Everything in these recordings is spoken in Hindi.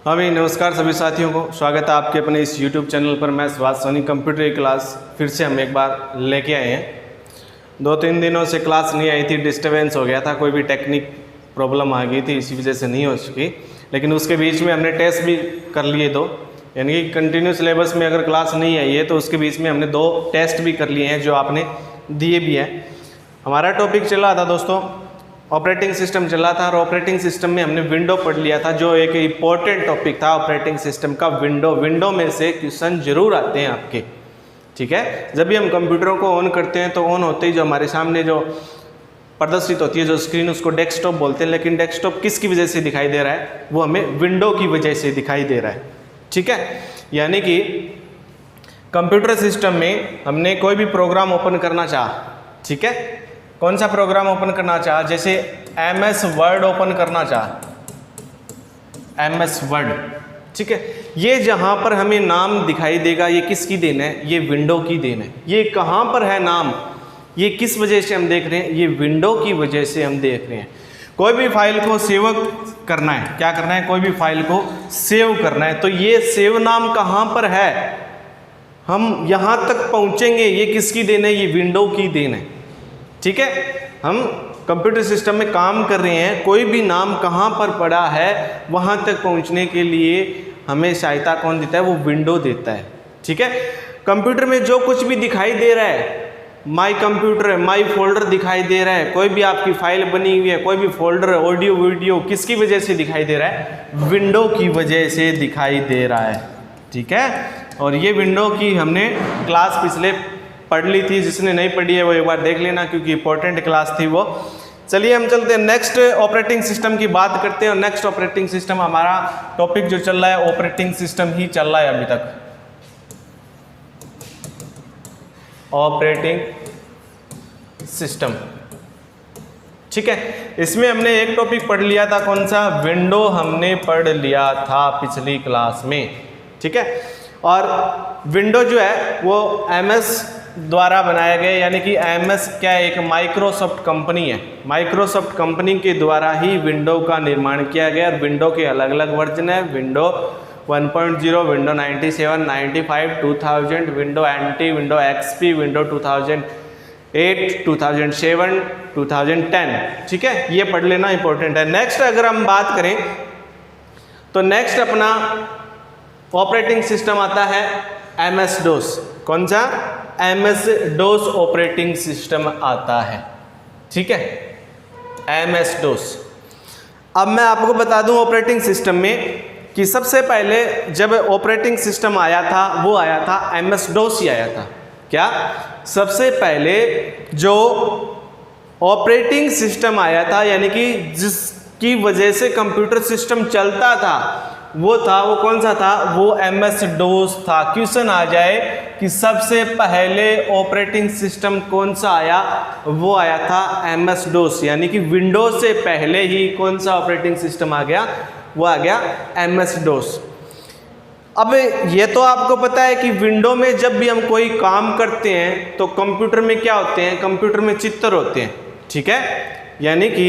हाँ भाई, नमस्कार सभी साथियों को। स्वागत है आपके अपने इस YouTube चैनल पर। मैं सुभाष सोनी कंप्यूटर की क्लास फिर से हम एक बार लेके आए हैं। 2-3 दिनों से क्लास नहीं आई थी, डिस्टर्बेंस हो गया था, कोई भी टेक्निक प्रॉब्लम आ गई थी, इसी वजह से नहीं हो सकी। लेकिन उसके बीच में हमने टेस्ट भी कर लिए दो, यानी कि कंटिन्यू सिलेबस में अगर क्लास नहीं आई है तो उसके बीच में हमने 2 टेस्ट भी कर लिए हैं जो आपने दिए भी हैं। हमारा टॉपिक चल रहा था दोस्तों, ऑपरेटिंग सिस्टम चल रहा था और ऑपरेटिंग सिस्टम में हमने विंडो पढ़ लिया था, जो एक इम्पोर्टेंट टॉपिक था ऑपरेटिंग सिस्टम का। विंडो में से क्वेश्चन जरूर आते हैं आपके, ठीक है। जब भी हम कंप्यूटरों को ऑन करते हैं तो ऑन होते ही जो हमारे सामने जो प्रदर्शित होती है जो स्क्रीन, उसको डेस्कटॉप बोलते हैं। लेकिन डेस्कटॉप किसकी वजह से दिखाई दे रहा है? वो हमें विंडो की वजह से दिखाई दे रहा है, ठीक है। यानी कि कंप्यूटर सिस्टम में हमने कोई भी प्रोग्राम ओपन करना चाहा, ठीक है, कौन सा प्रोग्राम ओपन करना चाहा, जैसे MS वर्ड ओपन करना चाहा, MS वर्ड, ठीक है। ये जहां पर हमें नाम दिखाई देगा, ये किसकी देन है? ये विंडो की देन है। ये कहां पर है नाम? ये किस वजह से हम देख रहे हैं? ये विंडो की वजह से हम देख रहे हैं। कोई भी फाइल को सेव करना है, क्या करना है? कोई भी फाइल को सेव करना है, तो ये सेव नाम कहां पर है? हम यहां तक पहुंचेंगे, ये किसकी देन है? ये विंडो की देन है, ठीक है। हम कंप्यूटर सिस्टम में काम कर रहे हैं, कोई भी नाम कहाँ पर पड़ा है वहाँ तक पहुँचने के लिए हमें सहायता कौन देता है? वो विंडो देता है, ठीक है। कंप्यूटर में जो कुछ भी दिखाई दे रहा है, माई कंप्यूटर है, माई फोल्डर दिखाई दे रहा है, कोई भी आपकी फाइल बनी हुई है, कोई भी फोल्डर, ऑडियो वीडियो, किसकी वजह से दिखाई दे रहा है? विंडो की वजह से दिखाई दे रहा है, ठीक है। और ये विंडो की हमने क्लास पिछले पढ़ ली थी, जिसने नहीं पढ़ी है वो एक बार देख लेना, क्योंकि इंपॉर्टेंट क्लास थी वो। चलिए हम चलते हैं नेक्स्ट ऑपरेटिंग सिस्टम की बात करते हैं। और नेक्स्ट ऑपरेटिंग सिस्टम, हमारा टॉपिक जो चल रहा है ऑपरेटिंग सिस्टम ही चल रहा है अभी तक, ऑपरेटिंग सिस्टम, ठीक है। इसमें हमने एक टॉपिक पढ़ लिया था, कौन सा? विंडो हमने पढ़ लिया था पिछली क्लास में, ठीक है। और विंडो जो है वो MS द्वारा बनाया गया, यानी कि MS क्या है? एक माइक्रोसॉफ्ट कंपनी है। माइक्रोसॉफ्ट कंपनी के द्वारा ही विंडो का निर्माण किया गया। और विंडो के अलग अलग वर्जन है, window 1.0, window 97, 95, 2000, window NT, window XP, window 2008, 2007, 2010, ठीक है। ये पढ़ लेना इंपॉर्टेंट है। नेक्स्ट अगर हम बात करें तो नेक्स्ट अपना ऑपरेटिंग सिस्टम आता है MS DOS। कौन सा? MS DOS ऑपरेटिंग सिस्टम आता है, ठीक है, MS DOS। अब मैं आपको बता दूं ऑपरेटिंग सिस्टम में कि सबसे पहले जब ऑपरेटिंग सिस्टम आया था वो आया था MS DOS ही आया था। क्या? सबसे पहले जो ऑपरेटिंग सिस्टम आया था, यानी कि जिसकी वजह से कंप्यूटर सिस्टम चलता था, वो था, वो कौन सा था? वो MS DOS था। क्वेश्चन आ जाए कि सबसे पहले ऑपरेटिंग सिस्टम कौन सा आया? वो आया था MS DOS, यानी कि विंडोज से पहले ही कौन सा ऑपरेटिंग सिस्टम आ गया? वो आ गया MS DOS। अब ये तो आपको पता है कि विंडो में जब भी हम कोई काम करते हैं तो कंप्यूटर में क्या होते हैं? कंप्यूटर में चित्र होते हैं, ठीक है। यानी कि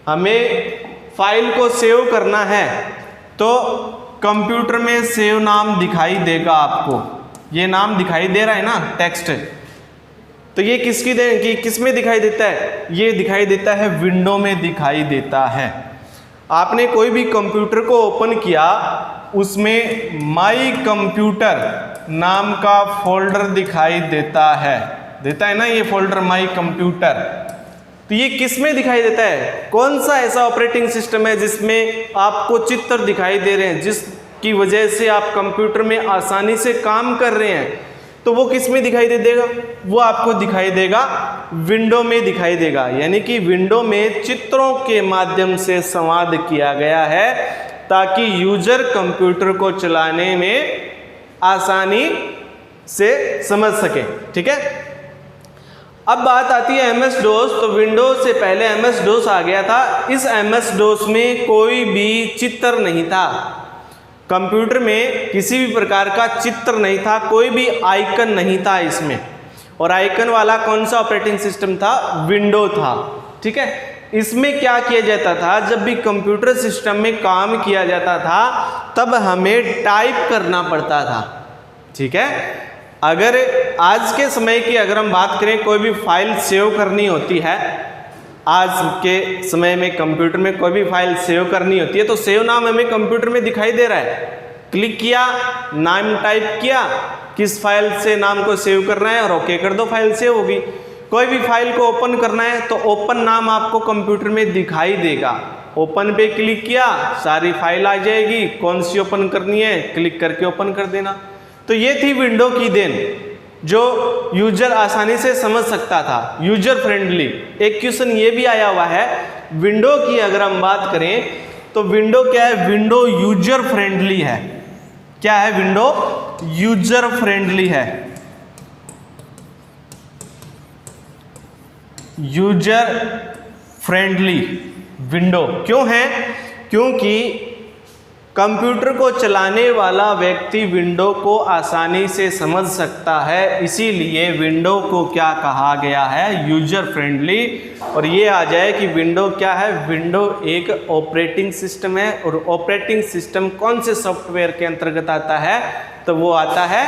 हमें फाइल को सेव करना है तो कंप्यूटर में सेव नाम दिखाई देगा आपको। ये नाम दिखाई दे रहा है ना, टेक्स्ट। तो ये किस में दिखाई देता है? ये दिखाई देता है विंडो में दिखाई देता है। आपने कोई भी कंप्यूटर को ओपन किया, उसमें माई कंप्यूटर नाम का फोल्डर दिखाई देता है ना, ये फोल्डर माई कंप्यूटर। तो ये किस में दिखाई देता है? कौन सा ऐसा ऑपरेटिंग सिस्टम है जिसमें आपको चित्र दिखाई दे रहे हैं, जिसकी वजह से आप कंप्यूटर में आसानी से काम कर रहे हैं? तो वो किस में दिखाई दे देगा? वो आपको दिखाई देगा विंडो में दिखाई देगा। यानी कि विंडो में चित्रों के माध्यम से संवाद किया गया है ताकि यूजर कंप्यूटर को चलाने में आसानी से समझ सके, ठीक है। अब बात आती है MS DOS। तो विंडोज से पहले MS DOS आ गया था। इस MS DOS में कोई भी चित्र नहीं था, कंप्यूटर में किसी भी प्रकार का चित्र नहीं था, कोई भी आइकन नहीं था इसमें। और आइकन वाला कौन सा ऑपरेटिंग सिस्टम था? विंडो था, ठीक है। इसमें क्या किया जाता था, जब भी कंप्यूटर सिस्टम में काम किया जाता था तब हमें टाइप करना पड़ता था। ठीक है, अगर आज के समय की अगर हम बात करें, कोई भी फाइल सेव करनी होती है, आज के समय में कंप्यूटर में कोई भी फाइल सेव करनी होती है तो सेव नाम हमें कंप्यूटर में दिखाई दे रहा है। क्लिक किया, नाम टाइप किया, किस फाइल से नाम को सेव करना है और ओके कर दो, फाइल सेव होगी। कोई भी फाइल को ओपन करना है तो ओपन नाम आपको कंप्यूटर में दिखाई देगा। ओपन पे क्लिक किया, सारी फाइल आ जाएगी, कौन सी ओपन करनी है क्लिक करके ओपन कर देना। तो ये थी विंडो की देन, जो यूजर आसानी से समझ सकता था, यूजर फ्रेंडली। एक क्वेश्चन ये भी आया हुआ है, विंडो की अगर हम बात करें तो विंडो क्या है, विंडो यूजर फ्रेंडली है। क्या है, विंडो यूजर फ्रेंडली है। यूजर फ्रेंडली विंडो क्यों है, क्योंकि कंप्यूटर को चलाने वाला व्यक्ति विंडो को आसानी से समझ सकता है, इसीलिए विंडो को क्या कहा गया है, यूजर फ्रेंडली। और ये आ जाए कि विंडो क्या है, विंडो एक ऑपरेटिंग सिस्टम है। और ऑपरेटिंग सिस्टम कौन से सॉफ्टवेयर के अंतर्गत आता है, तो वो आता है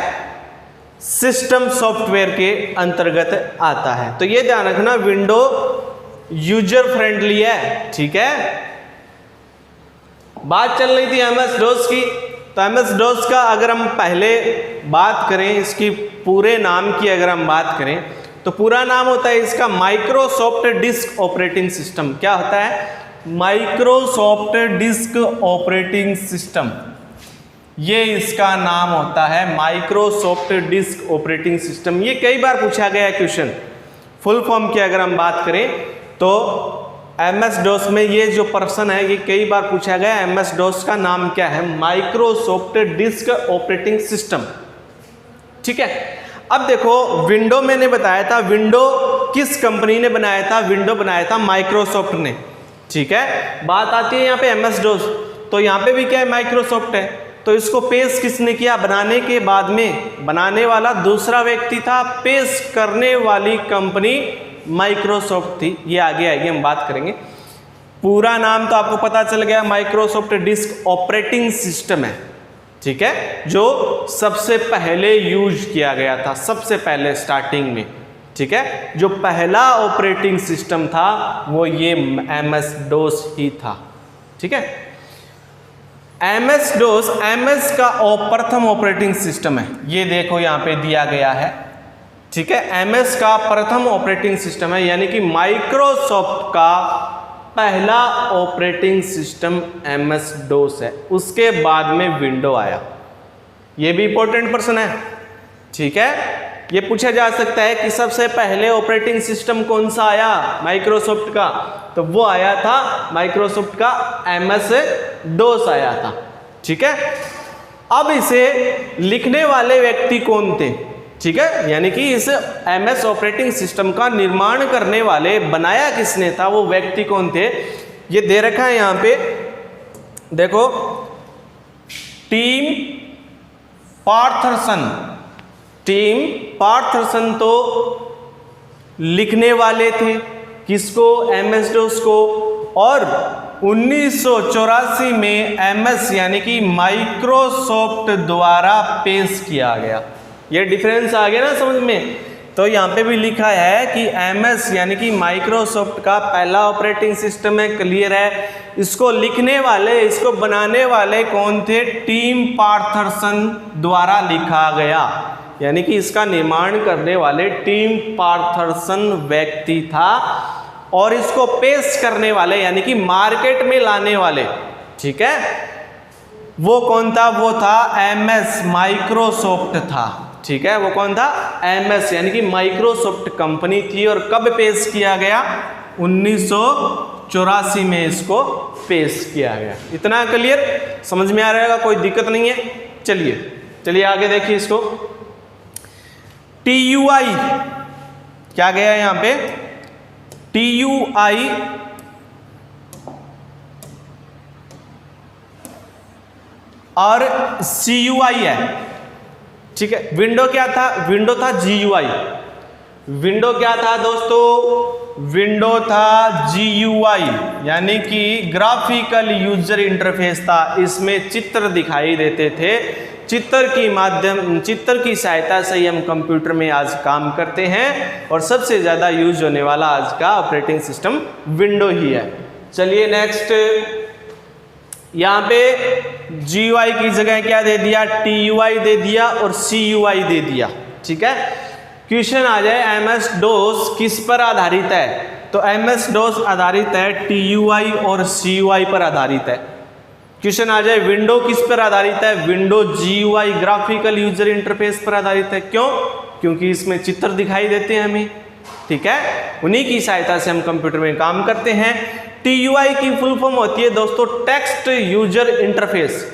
सिस्टम सॉफ्टवेयर के अंतर्गत आता है। तो ये ध्यान रखना, विंडो यूजर फ्रेंडली है। ठीक है, बात चल रही थी एमएस डॉस की, तो एमएस डॉस का अगर हम पहले बात करें, इसकी पूरे नाम की अगर हम बात करें तो पूरा नाम होता है इसका माइक्रोसॉफ्ट डिस्क ऑपरेटिंग सिस्टम। क्या होता है, माइक्रोसॉफ्ट डिस्क ऑपरेटिंग सिस्टम, ये इसका नाम होता है, माइक्रोसॉफ्ट डिस्क ऑपरेटिंग सिस्टम। ये कई बार पूछा गया क्वेश्चन। फुल फॉर्म की अगर हम बात करें तो एमएस डॉस में ये जो पर्सन है ये कई बार पूछा गया, एमएस डॉस का नाम क्या है, माइक्रोसॉफ्ट डिस्क ऑपरेटिंग सिस्टम। ठीक है, अब देखो विंडो मैंने बताया था, विंडो किस कंपनी ने बनाया था, विंडो बनाया था माइक्रोसॉफ्ट ने। ठीक है, बात आती है यहाँ पे एमएस डॉस, तो यहाँ पे भी क्या है, माइक्रोसॉफ्ट है। तो इसको पेश किसने किया, बनाने के बाद में बनाने वाला दूसरा व्यक्ति था, पेश करने वाली कंपनी माइक्रोसॉफ्ट थी। ये आगे आएगी, हम बात करेंगे। पूरा नाम तो आपको पता चल गया, माइक्रोसॉफ्ट डिस्क ऑपरेटिंग सिस्टम है। ठीक है, जो सबसे पहले यूज किया गया था, सबसे पहले स्टार्टिंग में। ठीक है, जो पहला ऑपरेटिंग सिस्टम था वो ये एमएस डॉस ही था। ठीक है, एमएस डॉस एमएस का प्रथम ऑपरेटिंग सिस्टम है। ये देखो यहाँ पे दिया गया है। ठीक है, एमएस का प्रथम ऑपरेटिंग सिस्टम है, यानी कि माइक्रोसॉफ्ट का पहला ऑपरेटिंग सिस्टम एमएस डॉस है। उसके बाद में विंडो आया। ये भी इंपॉर्टेंट प्रश्न है। ठीक है, ये पूछा जा सकता है कि सबसे पहले ऑपरेटिंग सिस्टम कौन सा आया माइक्रोसॉफ्ट का, तो वो आया था माइक्रोसॉफ्ट का एमएस डॉस आया था। ठीक है, अब इसे लिखने वाले व्यक्ति कौन थे, ठीक है, यानी कि इस एमएस ऑपरेटिंग सिस्टम का निर्माण करने वाले, बनाया किसने था, वो व्यक्ति कौन थे, ये दे रखा है यहाँ पे देखो, टीम पार्थरसन। टीम पार्थरसन तो लिखने वाले थे किसको, एमएस डॉस को, और 1984 में एमएस यानी कि माइक्रोसॉफ्ट द्वारा पेश किया गया। ये डिफरेंस आ गया ना समझ में। तो यहाँ पे भी लिखा है कि एमएस यानी कि माइक्रोसॉफ्ट का पहला ऑपरेटिंग सिस्टम है, क्लियर है। इसको लिखने वाले, इसको बनाने वाले कौन थे, टीम पार्थरसन द्वारा लिखा गया, यानी कि इसका निर्माण करने वाले टीम पार्थरसन व्यक्ति था। और इसको पेश करने वाले यानी कि मार्केट में लाने वाले, ठीक है, वो कौन था, वो था एमएस, माइक्रोसॉफ्ट था। ठीक है, वो कौन था, एमएस यानी कि माइक्रोसॉफ्ट कंपनी थी। और कब पेश किया गया, 1984 में इसको पेश किया गया। इतना क्लियर समझ में आ रहेगा, कोई दिक्कत नहीं है। चलिए आगे देखिए इसको। TUI क्या गया है यहाँ पे, TUI और CUI है। ठीक है, विंडो क्या था, विंडो था GUI। विंडो क्या था दोस्तों, विंडो था GUI यानी कि ग्राफिकल यूजर इंटरफेस था। इसमें चित्र दिखाई देते थे, चित्र की सहायता से ही हम कंप्यूटर में आज काम करते हैं और सबसे ज़्यादा यूज होने वाला आज का ऑपरेटिंग सिस्टम विंडो ही है। चलिए नेक्स्ट, यहाँ पे GUI की जगह क्या दे दिया, TUI दे दिया और CUI दे दिया। ठीक है, क्वेश्चन आ जाए MS DOS किस पर आधारित है, तो MS DOS आधारित है TUI और CUI पर आधारित है। क्वेश्चन आ जाए विंडो किस पर आधारित है, window GUI graphical user interface पर आधारित है। क्यों, क्योंकि इसमें चित्र दिखाई देते हैं हमें। ठीक है, उन्हीं की सहायता से हम कंप्यूटर में काम करते हैं। TUI की फुल फॉर्म होती है दोस्तों टेक्स्ट यूजर इंटरफेस।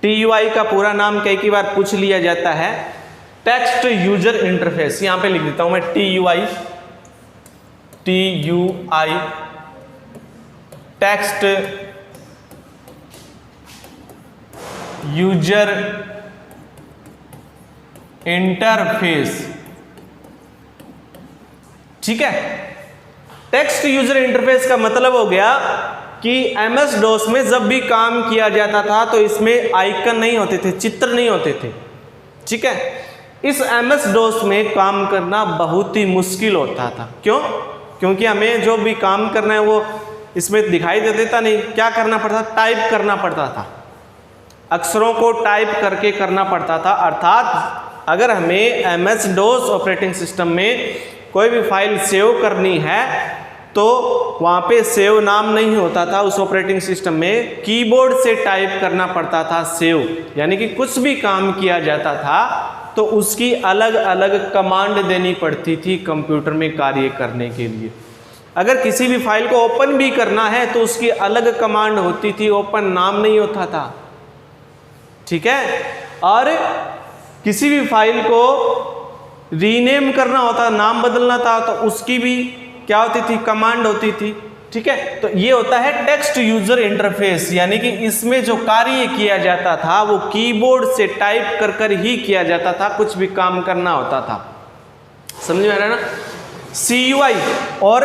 TUI का पूरा नाम कई बार पूछ लिया जाता है, टेक्स्ट यूजर इंटरफेस। यहां पे लिख देता हूं मैं TUI टेक्स्ट यूजर इंटरफेस। ठीक है, टेक्स्ट यूजर इंटरफेस का मतलब हो गया कि MS DOS में जब भी काम किया जाता था तो इसमें आइकन नहीं होते थे, चित्र नहीं होते थे। ठीक है, इस MS DOS में काम करना बहुत ही मुश्किल होता था। क्यों, क्योंकि हमें जो भी काम करना है वो इसमें दिखाई दे देता नहीं। क्या करना पड़ता, टाइप करना पड़ता था, अक्षरों को टाइप करके करना पड़ता था। अर्थात अगर हमें MS DOS ऑपरेटिंग सिस्टम में कोई भी फाइल सेव करनी है तो वहाँ पे सेव नाम नहीं होता था। उस ऑपरेटिंग सिस्टम में कीबोर्ड से टाइप करना पड़ता था सेव, यानी कि कुछ भी काम किया जाता था तो उसकी अलग अलग कमांड देनी पड़ती थी कंप्यूटर में कार्य करने के लिए। अगर किसी भी फाइल को ओपन भी करना है तो उसकी अलग कमांड होती थी, ओपन नाम नहीं होता था। ठीक है, और किसी भी फाइल को रीनेम करना होता, नाम बदलना था, तो उसकी भी क्या होती थी, कमांड होती थी। ठीक है, तो ये होता है टेक्स्ट यूजर इंटरफेस, यानी कि इसमें जो कार्य किया जाता था वो कीबोर्ड से टाइप कर कर ही किया जाता था, कुछ भी काम करना होता था। समझ में आ रहा है ना। CUI, और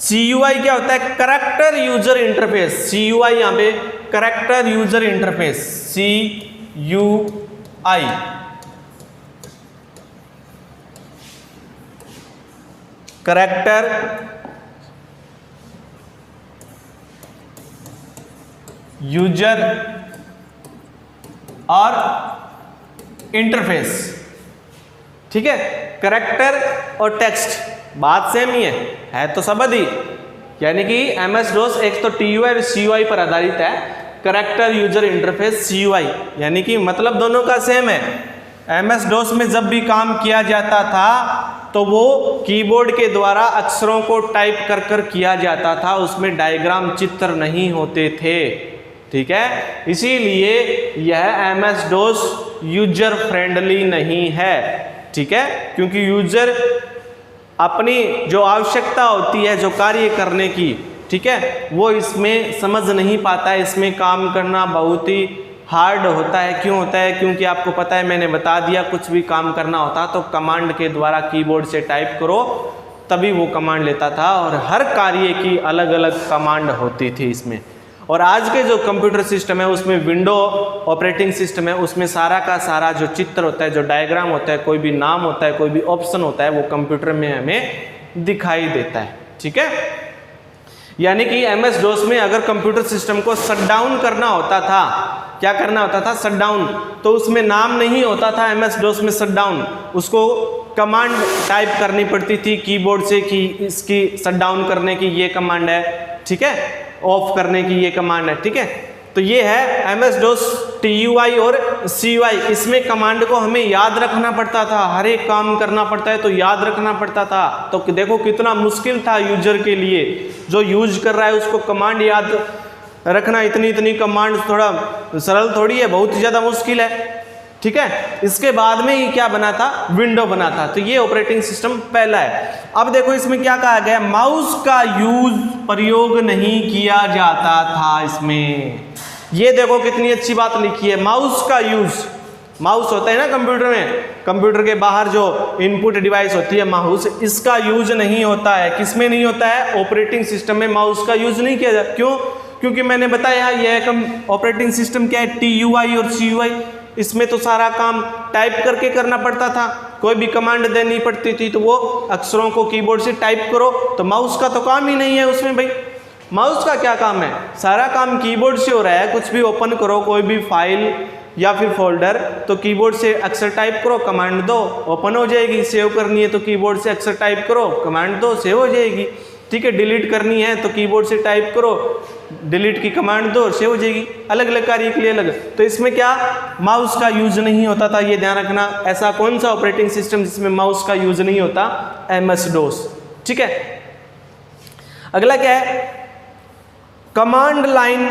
CUI क्या होता है, कैरेक्टर यूजर इंटरफेस। CUI यहाँ पे character user interface, CUI character user और इंटरफेस। ठीक है, कैरेक्टर और टेक्स्ट बात सेम ही है तो सबद ही, यानी कि MS DOS एक तो TUI और CUI पर आधारित है, कैरेक्टर यूजर इंटरफेस CUI, यानी कि मतलब दोनों का सेम है। MS DOS में जब भी काम किया जाता था तो वो कीबोर्ड के द्वारा अक्षरों को टाइप कर कर किया जाता था, उसमें डायग्राम चित्र नहीं होते थे। ठीक है, इसीलिए यह MS DOS यूजर फ्रेंडली नहीं है। ठीक है, क्योंकि यूजर अपनी जो आवश्यकता होती है जो कार्य करने की, ठीक है, वो इसमें समझ नहीं पाता है। इसमें काम करना बहुत ही हार्ड होता है। क्यों होता है, क्योंकि आपको पता है, मैंने बता दिया, कुछ भी काम करना होता तो कमांड के द्वारा कीबोर्ड से टाइप करो तभी वो कमांड लेता था, और हर कार्य की अलग अलग कमांड होती थी इसमें। और आज के जो कंप्यूटर सिस्टम है उसमें विंडो ऑपरेटिंग सिस्टम है, उसमें सारा का सारा जो चित्र होता है, जो डायग्राम होता है, कोई भी नाम होता है, कोई भी ऑप्शन होता है, वो कंप्यूटर में हमें दिखाई देता है। ठीक है, यानी कि MS DOS में अगर कंप्यूटर सिस्टम को शट डाउन करना होता था, क्या करना होता था, शट डाउन, तो उसमें नाम नहीं होता था MS DOS में शट डाउन, उसको कमांड टाइप करनी पड़ती थी कीबोर्ड से कि इसकी शट डाउन करने की ये कमांड है। ठीक है, ऑफ करने की ये कमांड है। ठीक है, तो ये है MS DOS TUI और CUI। इसमें कमांड को हमें याद रखना पड़ता था, हर एक काम करना पड़ता है तो याद रखना पड़ता था। तो देखो कितना मुश्किल था यूजर के लिए, जो यूज कर रहा है उसको कमांड याद रखना। इतनी कमांड थोड़ा सरल थोड़ी है, बहुत ज़्यादा मुश्किल है। ठीक है, इसके बाद में ये क्या बना था, विंडो बना था। तो ये ऑपरेटिंग सिस्टम पहला है। अब देखो इसमें क्या कहा गया, माउस का यूज प्रयोग नहीं किया जाता था इसमें। ये देखो कितनी अच्छी बात लिखी है, माउस का यूज माउस होता है ना कंप्यूटर में, कंप्यूटर के बाहर जो इनपुट डिवाइस होती है माउस, इसका यूज नहीं होता है। किसमें नहीं होता है? ऑपरेटिंग सिस्टम में माउस का यूज नहीं किया जाता। क्यों? क्योंकि मैंने बताया यह ऑपरेटिंग सिस्टम क्या है, TUI और CUI, इसमें तो सारा काम टाइप करके करना पड़ता था, कोई भी कमांड देनी पड़ती थी तो वो अक्षरों को कीबोर्ड से टाइप करो। तो माउस का तो काम ही नहीं है उसमें भाई। माउस का क्या काम है? सारा काम कीबोर्ड से हो रहा है। कुछ भी ओपन करो, कोई भी फाइल या फिर फोल्डर, तो कीबोर्ड से अक्षर टाइप करो, कमांड दो, ओपन हो जाएगी। सेव करनी है तो कीबोर्ड से अक्षर टाइप करो, कमांड दो, सेव हो जाएगी। ठीक है, डिलीट करनी है तो कीबोर्ड से टाइप करो, डिलीट की कमांड दो, सेव हो जाएगी। अलग अलग कार्य के लिए अलग। तो इसमें क्या माउस का यूज नहीं होता था, ये ध्यान रखना। ऐसा कौन सा ऑपरेटिंग सिस्टम जिसमें माउस का यूज नहीं होता? MS-DOS। ठीक है, अगला क्या है? कमांड लाइन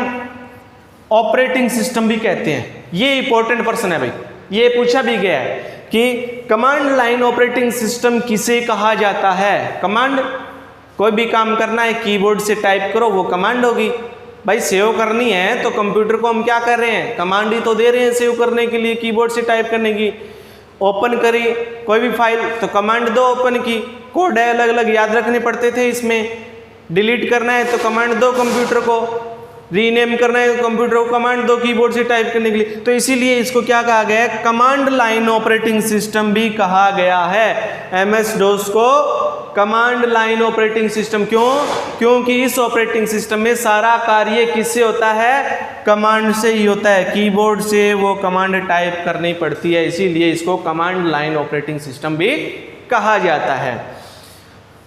ऑपरेटिंग सिस्टम भी कहते हैं। ये इंपॉर्टेंट पर्सन है भाई, ये पूछा भी गया है कि कमांड लाइन ऑपरेटिंग सिस्टम किसे कहा जाता है। कमांड, कोई भी काम करना है कीबोर्ड से टाइप करो, वो कमांड होगी। भाई सेव करनी है तो कंप्यूटर को हम क्या कर रहे हैं? कमांड ही तो दे रहे हैं सेव करने के लिए, कीबोर्ड से टाइप करने की। ओपन करी कोई भी फाइल तो कमांड दो ओपन की, कोड है अलग अलग याद रखने पड़ते थे इसमें। डिलीट करना है तो कमांड दो कंप्यूटर को, रीनेम करना है तो कंप्यूटर को कमांड दो कीबोर्ड से टाइप करने के लिए। तो इसीलिए इसको क्या कहा गया है? कमांड लाइन ऑपरेटिंग सिस्टम भी कहा गया है। MS-DOS को कमांड लाइन ऑपरेटिंग सिस्टम। क्यों? क्योंकि इस ऑपरेटिंग सिस्टम में सारा कार्य किससे होता है? कमांड से ही होता है। कीबोर्ड से वो कमांड टाइप करनी पड़ती है, इसीलिए इसको कमांड लाइन ऑपरेटिंग सिस्टम भी कहा जाता है।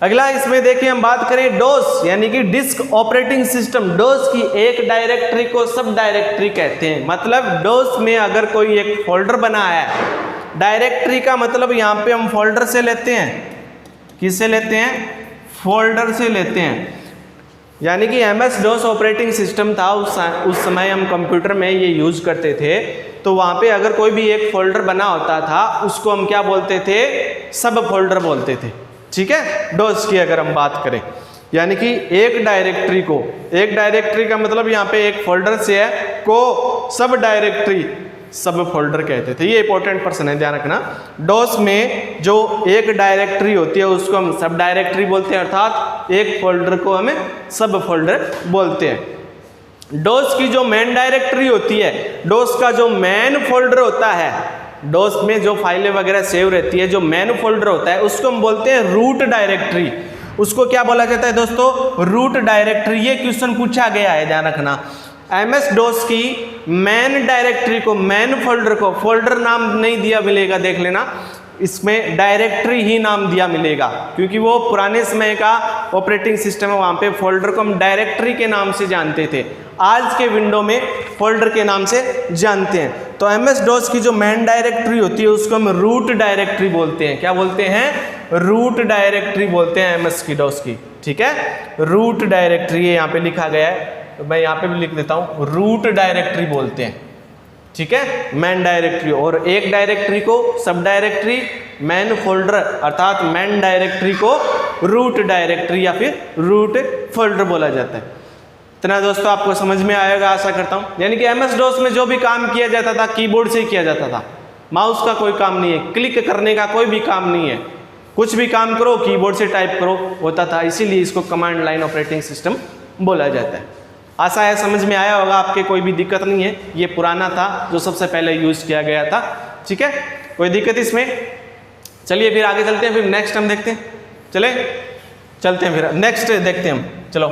अगला इसमें देखिए हम बात करें DOS यानी कि डिस्क ऑपरेटिंग सिस्टम। DOS की एक डायरेक्टरी को सब डायरेक्टरी कहते हैं। मतलब DOS में अगर कोई एक फोल्डर बना है, डायरेक्टरी का मतलब यहाँ पे हम फोल्डर से लेते हैं। किससे लेते हैं? फोल्डर से लेते हैं। यानी कि MS-DOS ऑपरेटिंग सिस्टम था उस समय हम कंप्यूटर में ये यूज करते थे। तो वहाँ पे अगर कोई भी एक फोल्डर बना होता था उसको हम क्या बोलते थे? सब फोल्डर बोलते थे। ठीक है, DOS की अगर हम बात करें, यानी कि एक डायरेक्टरी को, एक डायरेक्टरी का मतलब यहाँ पे एक फोल्डर से है को सब डायरेक्टरी, सब फोल्डर कहते थे। ये इंपॉर्टेंट पर्सन है, ध्यान रखना। DOS में जो एक डायरेक्टरी होती है उसको हम सब डायरेक्टरी बोलते हैं, अर्थात एक फोल्डर को हमें सब फोल्डर बोलते हैं। DOS की जो मेन डायरेक्टरी होती है, DOS का जो मेन फोल्डर होता है, DOS में जो फाइलें वगैरह सेव रहती है, जो मेन फोल्डर होता है उसको हम बोलते हैं रूट डायरेक्टरी। उसको क्या बोला जाता है दोस्तों? Root directory. ये क्वेश्चन पूछा गया है, ध्यान रखना। MS-DOS की मेन डायरेक्टरी को, मेन फोल्डर को, फोल्डर नाम नहीं दिया मिलेगा, देख लेना, इसमें डायरेक्टरी ही नाम दिया मिलेगा, क्योंकि वो पुराने समय का ऑपरेटिंग सिस्टम है। वहाँ पे फोल्डर को हम डायरेक्टरी के नाम से जानते थे, आज के विंडो में फोल्डर के नाम से जानते हैं। तो MS-DOS की जो मेन डायरेक्टरी होती है उसको हम रूट डायरेक्टरी बोलते हैं। क्या बोलते हैं? रूट डायरेक्टरी बोलते हैं MS-DOS की। ठीक है, रूट डायरेक्टरी यहाँ पे लिखा गया है, तो मैं यहाँ पे भी लिख देता हूँ, रूट डायरेक्टरी बोलते हैं। ठीक है, मेन डायरेक्टरी। और एक डायरेक्टरी को सब डायरेक्टरी, मेन फोल्डर अर्थात मेन डायरेक्टरी को रूट डायरेक्टरी या फिर रूट फोल्डर बोला जाता है। इतना दोस्तों आपको समझ में आएगा आशा करता हूँ। यानी कि MS-DOS में जो भी काम किया जाता था कीबोर्ड से ही किया जाता था, माउस का कोई काम नहीं है, क्लिक करने का कोई भी काम नहीं है, कुछ भी काम करो कीबोर्ड से टाइप करो होता था, इसीलिए इसको कमांड लाइन ऑपरेटिंग सिस्टम बोला जाता है। आशा है समझ में आया होगा, आपके कोई भी दिक्कत नहीं है। ये पुराना था जो सबसे पहले यूज किया गया था। ठीक है, कोई दिक्कत इसमें? चलिए फिर आगे चलते हैं, फिर नेक्स्ट हम देखते हैं। चलते हैं फिर नेक्स्ट देखते हैं हम। चलो,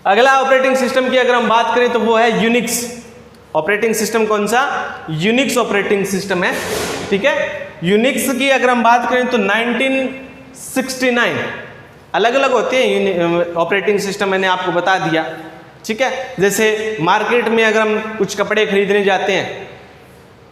अगला ऑपरेटिंग सिस्टम की अगर हम बात करें तो वो है यूनिक्स ऑपरेटिंग सिस्टम। कौन सा? यूनिक्स ऑपरेटिंग सिस्टम है। ठीक है, यूनिक्स की अगर हम बात करें तो 1969 अलग अलग होते हैं ऑपरेटिंग सिस्टम, मैंने आपको बता दिया। ठीक है, जैसे मार्केट में अगर हम कुछ कपड़े खरीदने जाते हैं,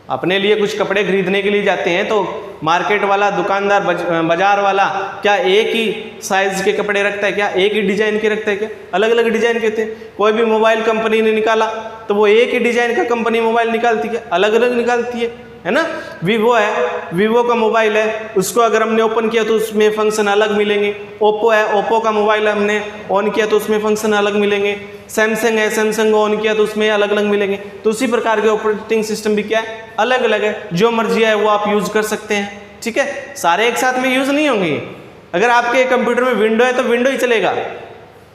अपने लिए कुछ कपड़े खरीदने के लिए जाते हैं, तो मार्केट वाला, दुकानदार, बाजार वाला क्या एक ही साइज के कपड़े रखता है? क्या एक ही डिजाइन के रखता है? क्या अलग अलग डिजाइन के होते हैं। कोई भी मोबाइल कंपनी ने निकाला तो वो एक ही डिजाइन का कंपनी मोबाइल निकालती है, अलग अलग निकालती है ना। वीवो है, वीवो का मोबाइल है, उसको अगर हमने ओपन किया तो उसमें फंक्शन अलग मिलेंगे। ओप्पो है, ओप्पो का मोबाइल हमने ऑन किया तो उसमें फंक्शन अलग मिलेंगे। सैमसंग है, सैमसंग को ऑन किया तो उसमें अलग अलग मिलेंगे। तो उसी प्रकार के ऑपरेटिंग सिस्टम भी क्या है, अलग अलग है, जो मर्जी है वो आप यूज कर सकते हैं। ठीक है, सारे एक साथ में यूज नहीं होंगे। अगर आपके कंप्यूटर में विंडो है तो विंडो ही चलेगा,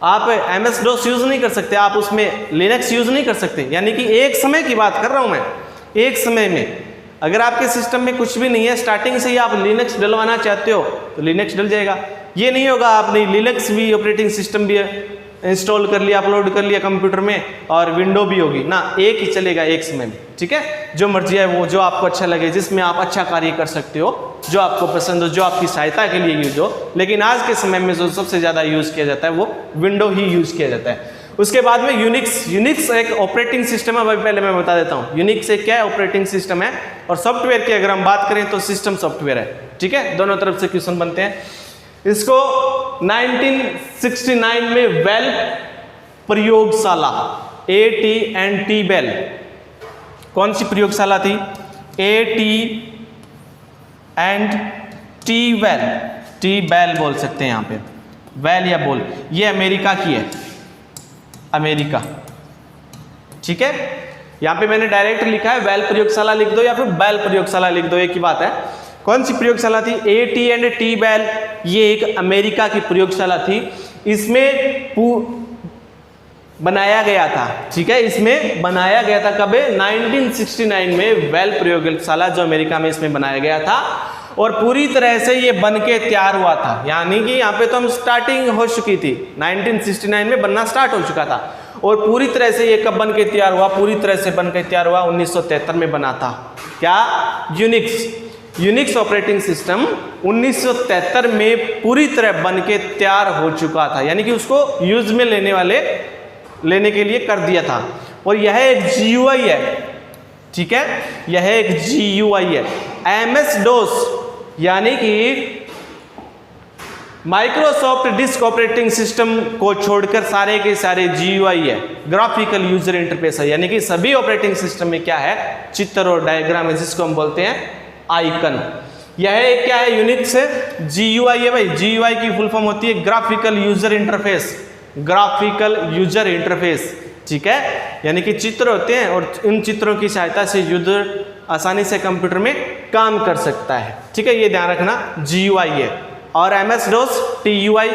आप MS DOS यूज नहीं कर सकते, आप उसमें लिनक्स यूज नहीं कर सकते। यानी कि एक समय की बात कर रहा हूं मैं, एक समय में अगर आपके सिस्टम में कुछ भी नहीं है, स्टार्टिंग से ही आप लिनक्स डलवाना चाहते हो तो लिनक्स डल जाएगा। ये नहीं होगा आपने लिनक्स भी ऑपरेटिंग सिस्टम भी इंस्टॉल कर लिया, अपलोड कर लिया कंप्यूटर में और विंडो भी होगी ना, एक ही चलेगा एक समय में। ठीक है, जो मर्जी है वो, जो आपको अच्छा लगे, जिसमें आप अच्छा कार्य कर सकते हो, जो आपको पसंद हो, जो आपकी सहायता के लिए यूज हो। लेकिन आज के समय में जो सबसे ज़्यादा यूज़ किया जाता है वो विंडो ही यूज़ किया जाता है। उसके बाद में यूनिक्स एक ऑपरेटिंग सिस्टम है। अभी पहले मैं बता देता हूँ यूनिक्स एक क्या है, ऑपरेटिंग सिस्टम है। और सॉफ्टवेयर की अगर हम बात करें तो सिस्टम सॉफ्टवेयर है। ठीक है, दोनों तरफ से क्वेश्चन बनते हैं। इसको 1969 में वेल प्रयोगशाला, AT&T बेल, कौन सी प्रयोगशाला थी, AT&T बेल, टी बेल बोल सकते हैं यहाँ पे, वेल या बोल, ये अमेरिका की है, अमेरिका। ठीक है, यहाँ पे मैंने डायरेक्ट लिखा है वेल प्रयोगशाला लिख दो या फिर बेल प्रयोगशाला लिख दो, एक ही बात है। कौन सी प्रयोगशाला थी, AT&T बेल, ये एक अमेरिका की प्रयोगशाला थी। इसमें बनाया गया था। ठीक है, इसमें बनाया गया था कब, 1969 में वेल प्रयोगशाला जो अमेरिका में इसमें बनाया गया था। और पूरी तरह से ये बन के तैयार हुआ था, यानी कि यहाँ पे तो हम स्टार्टिंग हो चुकी थी, 1969 में बनना स्टार्ट हो चुका था। और पूरी तरह से ये कब बन के तैयार हुआ, पूरी तरह से बन के तैयार हुआ 1973 में बना था। क्या, यूनिक्स ऑपरेटिंग सिस्टम 1973 में पूरी तरह बन के तैयार हो चुका था, यानी कि उसको यूज में लेने के लिए कर दिया था। और यह एक GUI है। ठीक है, यह एक GUI है। MS DOS यानी कि माइक्रोसॉफ्ट डिस्क ऑपरेटिंग सिस्टम को छोड़कर सारे के सारे GUI है, ग्राफिकल यूजर इंटरफेस है। यानी कि सभी ऑपरेटिंग सिस्टम में क्या है, चित्र और डायग्राम है, जिसको हम बोलते हैं आइकन। यह एक क्या है, यूनिक्स है, GUI है भाई। GUI की फुल फॉर्म होती है graphical user interface, graphical user interface. ठीक है, यानी कि चित्र होते हैं और इन चित्रों की सहायता से यूजर आसानी से कंप्यूटर में काम कर सकता है। ठीक है, ये ध्यान रखना, GUI है। और MS DOS TUI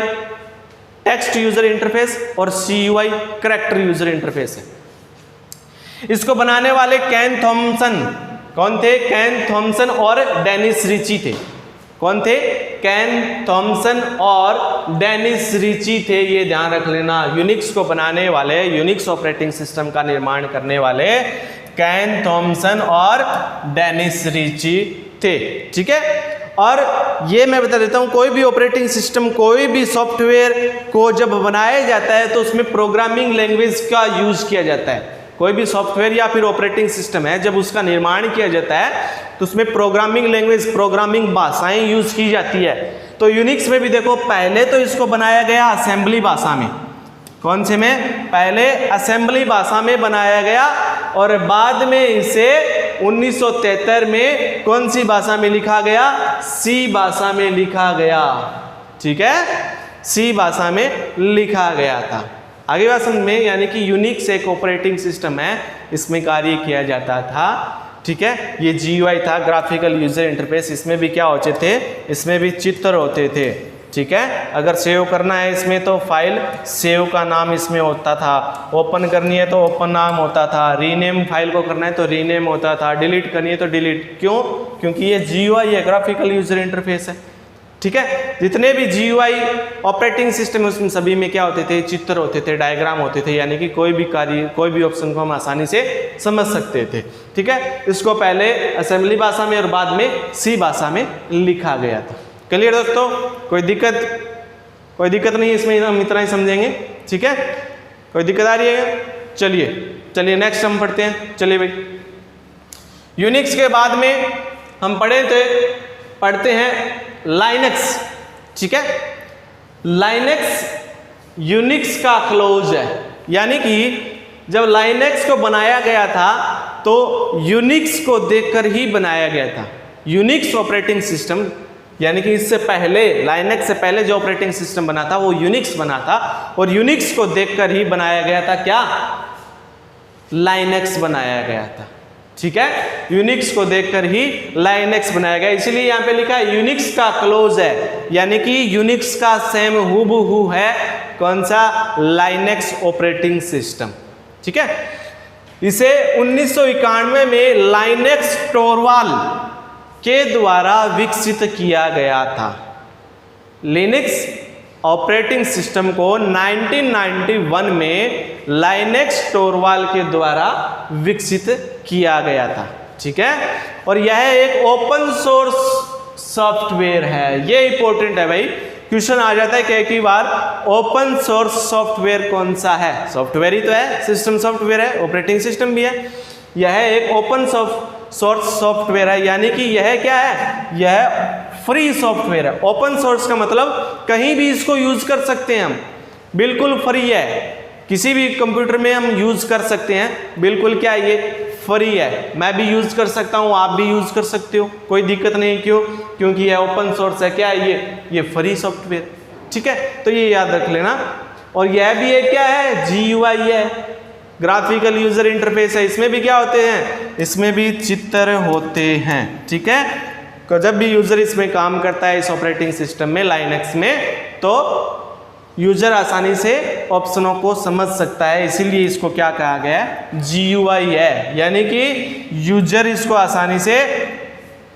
text user interface और CUI कैरेक्टर यूजर इंटरफेस है। इसको बनाने वाले कैन थॉमसन, कौन थे, कैन थॉमसन और डेनिस रिची थे। कौन थे, कैन थॉमसन और डेनिस रिची थे, ये ध्यान रख लेना। यूनिक्स को बनाने वाले, यूनिक्स ऑपरेटिंग सिस्टम का निर्माण करने वाले कैन थॉमसन और डेनिस रिची थे। ठीक है, और ये मैं बता देता हूँ, कोई भी ऑपरेटिंग सिस्टम, कोई भी सॉफ्टवेयर को जब बनाया जाता है तो उसमें प्रोग्रामिंग लैंग्वेज का यूज किया जाता है। कोई भी सॉफ्टवेयर या फिर ऑपरेटिंग सिस्टम है, जब उसका निर्माण किया जाता है तो उसमें प्रोग्रामिंग लैंग्वेज, प्रोग्रामिंग भाषाएं यूज की जाती है। तो यूनिक्स में भी देखो, पहले तो इसको बनाया गया असेंबली भाषा में। कौन से में, पहले असेंबली भाषा में बनाया गया और बाद में इसे 1973 में कौन सी भाषा में लिखा गया, C भाषा में लिखा गया। ठीक है, C भाषा में लिखा गया था। आगे बात समझ में, यानी कि यूनिक्स एक ऑपरेटिंग सिस्टम है, इसमें कार्य किया जाता था। ठीक है, ये GUI था, ग्राफिकल यूजर इंटरफेस। इसमें भी क्या होते थे, इसमें भी चित्र होते थे। ठीक है, अगर सेव करना है इसमें तो फाइल सेव का नाम इसमें होता था, ओपन करनी है तो ओपन नाम होता था, रीनेम फाइल को करना है तो रीनेम होता था, डिलीट करनी है तो डिलीट। क्यों, क्योंकि ये GUI है, ग्राफिकल यूजर इंटरफेस है। ठीक है, जितने भी GUI ऑपरेटिंग सिस्टम उसमें सभी में क्या होते थे, चित्र होते थे, डायग्राम होते थे, यानी कि कोई भी कार्य, कोई भी ऑप्शन को हम आसानी से समझ सकते थे। ठीक है, इसको पहले असेंबली भाषा में और बाद में C भाषा में लिखा गया था। क्लियर दोस्तों, कोई दिक्कत नहीं, इसमें हम इतना ही समझेंगे। ठीक है, कोई दिक्कत आ रही है, चलिए नेक्स्ट हम पढ़ते हैं। चलिए भाई, यूनिक्स के बाद में हम पढ़ते हैं लाइनक्स। ठीक है, लाइनक्स यूनिक्स का क्लोज है, यानी कि जब लाइनक्स को बनाया गया था तो यूनिक्स को देखकर ही बनाया गया था। यूनिक्स ऑपरेटिंग सिस्टम यानी कि इससे पहले लाइनेक्स से पहले जो ऑपरेटिंग सिस्टम बना था वो यूनिक्स बना था, और यूनिक्स को देखकर ही बनाया गया था क्या, लाइनेक्स बनाया गया था। ठीक है, यूनिक्स को देखकर ही लाइनेक्स बनाया गया, इसीलिए यहां पे लिखा है यूनिक्स का क्लोज है, यानी कि यूनिक्स का सेम हूबहू है कौन सा, लाइनेक्स ऑपरेटिंग सिस्टम। ठीक है, इसे 1991 में लाइनेक्स टोरवाल के द्वारा विकसित किया गया था। लिनक्स ऑपरेटिंग सिस्टम को 1991 में लाइनेक्स टोरवाल के द्वारा विकसित किया गया था। ठीक है, और यह एक ओपन सोर्स सॉफ्टवेयर है, ये इंपॉर्टेंट है भाई, क्वेश्चन आ जाता है कई बार, ओपन सोर्स सॉफ्टवेयर कौन सा है, सॉफ्टवेयर ही तो है, सिस्टम सॉफ्टवेयर है, ऑपरेटिंग सिस्टम भी है, यह एक ओपन सोर्स सॉफ्टवेयर है, यानी कि यह क्या है, यह फ्री सॉफ्टवेयर है। ओपन सोर्स का मतलब कहीं भी इसको यूज कर सकते हैं हम, बिल्कुल फ्री है, किसी भी कंप्यूटर में हम यूज कर सकते हैं, बिल्कुल क्या ये फ्री है, मैं भी यूज कर सकता हूं, आप भी यूज कर सकते हो, कोई दिक्कत नहीं। क्यों, क्योंकि यह ओपन सोर्स है, क्या है ये फ्री सॉफ्टवेयर। ठीक है, तो ये याद रख लेना। और यह भी एक क्या है, GUI है, ग्राफिकल यूजर इंटरफेस है, इसमें भी क्या होते हैं, इसमें भी चित्र होते हैं। ठीक है, तो जब भी यूजर इसमें काम करता है इस ऑपरेटिंग सिस्टम में, लाइनेक्स में, तो यूजर आसानी से ऑप्शनों को समझ सकता है, इसीलिए इसको क्या कहा गया है, GUI है, यानी कि यूजर इसको आसानी से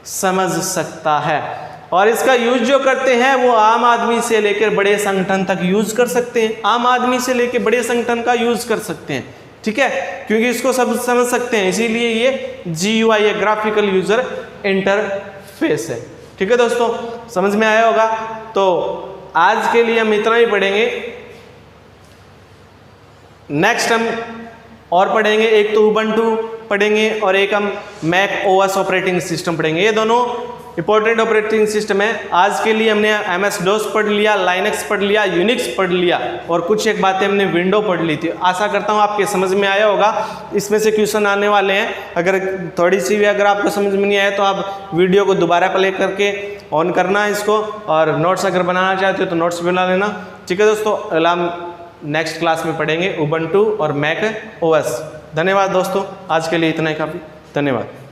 समझ सकता है। और इसका यूज जो करते हैं वो आम आदमी से लेकर बड़े संगठन तक यूज कर सकते हैं, आम आदमी से लेकर बड़े संगठन का यूज कर सकते हैं। ठीक है, क्योंकि इसको सब समझ सकते हैं, इसीलिए ये GUI है, ग्राफिकल यूजर इंटरफेस है। ठीक है दोस्तों, समझ में आया होगा। तो आज के लिए हम इतना ही पढ़ेंगे, नेक्स्ट हम और पढ़ेंगे, एक तो उबंटू पढ़ेंगे और एक हम मैक OS ऑपरेटिंग सिस्टम पढ़ेंगे। ये दोनों इंपॉर्टेंट ऑपरेटिंग सिस्टम है। आज के लिए हमने MS DOS पढ़ लिया, लाइनेक्स पढ़ लिया, यूनिक्स पढ़ लिया, और कुछ एक बातें हमने विंडो पढ़ ली थी। आशा करता हूँ आपके समझ में आया होगा। इसमें से क्वेश्चन आने वाले हैं, अगर थोड़ी सी भी अगर आपको समझ में नहीं आया तो आप वीडियो को दोबारा प्ले करके ऑन करना इसको, और नोट्स अगर बनाना चाहते हो तो नोट्स बना लेना। ठीक है दोस्तों, अगला हम नेक्स्ट क्लास में पढ़ेंगे उबंटू और मैक OS। धन्यवाद दोस्तों, आज के लिए इतना ही काफ़ी, धन्यवाद।